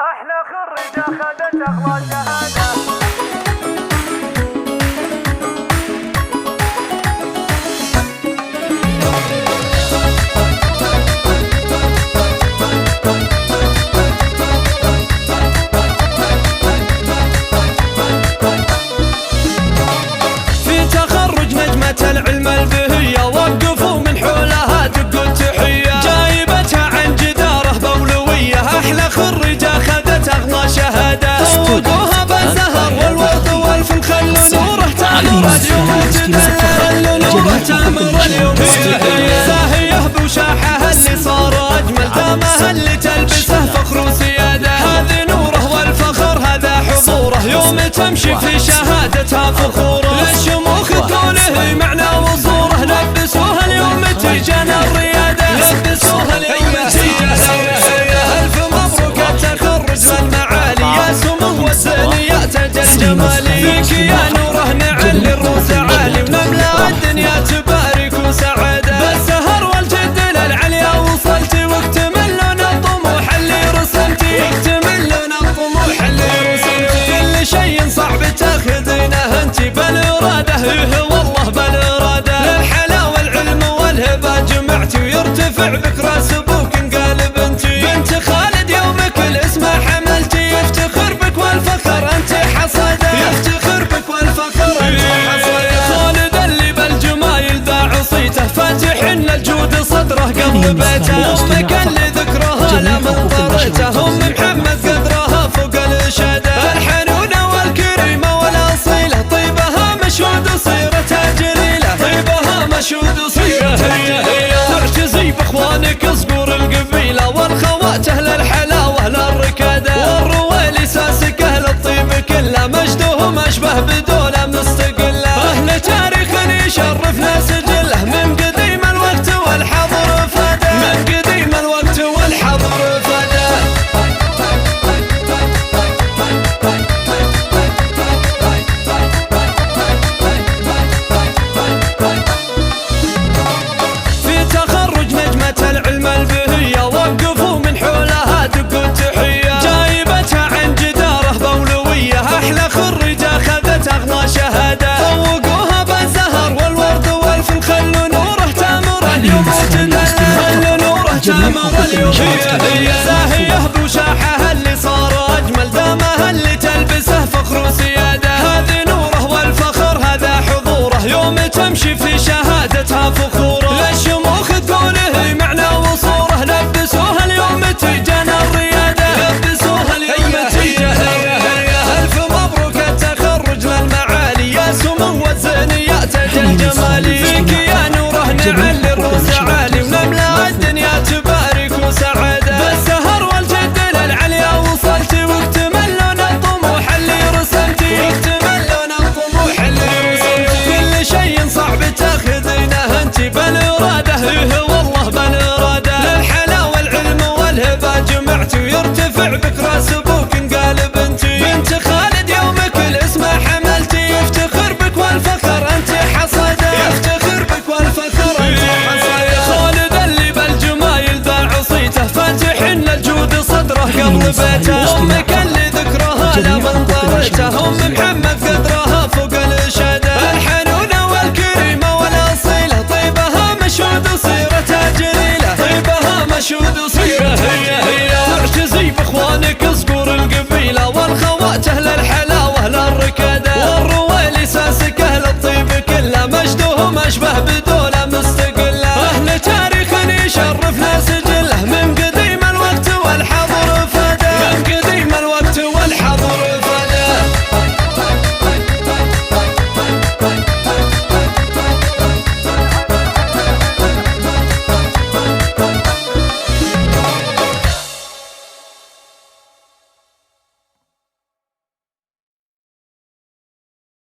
أحلى خريجة خدت أغلى شهادة. في تخرج نجمة العلم البهية وقفوا من حولها دقوا التحية، جايبتها عن جدارة بولوية. أحلى خريجة خدت أغلى شهادة، وقوها بالزهر والورد والفلخل نوره تامر اليوم الجدل، نوره تامر اليوم زاهية بوشاحها اللي صار أجمل، دامها اللي تلبسه فخر وسيادة. هذه نوره والفخر هذا حضوره، يوم تمشي في شهادتها فخوره. للشموخ تقوله معنى وصوره، لبسوها اليوم تيجانا الريادة، لبسوها اليوم تيجانا الريادة. ألف مبروك التخرج للمعالي، يا سمو والسنية تاج الجمال. فيك يا نوره نعلي الروس عالي، ونملا الدنيا تبارك وسعادة. بالسهر والجد للعليا وصلتي، واكتمل لنا الطموح اللي رسمتي، واكتمل لنا الطموح اللي رسمتي. كل شيء صعب تاخذينه انتي بالإرادة، والله بالإرادة. للحلا والعلم والهبة جمعتي، ويرتفع بك راس ابوك انقلب انتي. بنت خالد يومك الاسم حملتي، يفتخر بك والفخر انت حصده، يفتخر بك والفخر انت حصده. خالد اللي بالجمايل ذا عصيته، فاتح الجود صدره قبل بيته. امك اللي ذكرها لا منطرته، ام محمد قدرها فوق الاشاده. الحنونه والكريمه والاصيله، طيبها مشهود وصيرتها جليله، طيبها مشهود وصيرتها جليله. تعتزي باخوانك صقور القبيله، والخوات اهل الحلاوه للركاده. والرويلي ساسك اهل الطيب كله، مجدهم اشبه بدوله مستقله. اهل تاريخ يشرفنا سجله، من قديم الوقت والحضر فاده، من قديم الوقت والحضر فاده. في تخرج نجمة العلم البهية، وقفوا من حولها دقوا التحية، جايبتها عن جدارة بولوية. أحلى خريجة خذت أغلى شهادة، فوقوها بالزهر والورد والفلخل نوره تامر اليوم الجدل، نوره تامر اليوم زاهية بوشاحها اللي صار أجمل، دامها اللي تلبسه فخر وسيادة. هذه نوره والفخر هذا حضوره، يوم تمشي في شهادتها فخوره. للشموخ تقوله معنى وصوره، لبسوها اليوم تيجانا الريادة، لبسوها اليوم تيجانا الريادة. ألف مبروك التخرج للمعالي، يا سمو والزنية تاج الجمال. فيك يا نوره نعلي الروس عالي، ونملا الدنيا تبارك وسعادة. بالسهر والجد للعليا وصلتي، واكتمل لنا الطموح اللي رسمتي، واكتمل لنا الطموح اللي رسمتي. كل شيء صعب تاخذينه انتي بالإرادة، والله بالإرادة. للحلا والعلم والهبة جمعتي، ويرتفع بك راس ابوك انقلب انتي. بنت خالد يومك الاسم حملتي، يفتخر بك والفخر انت حصده، يفتخر بك والفخر انت حصده. خالد اللي بالجمايل ذا عصيته، فاتح الجود صدره قبل بيته. امك اللي ذكرها لا منطرته، ام محمد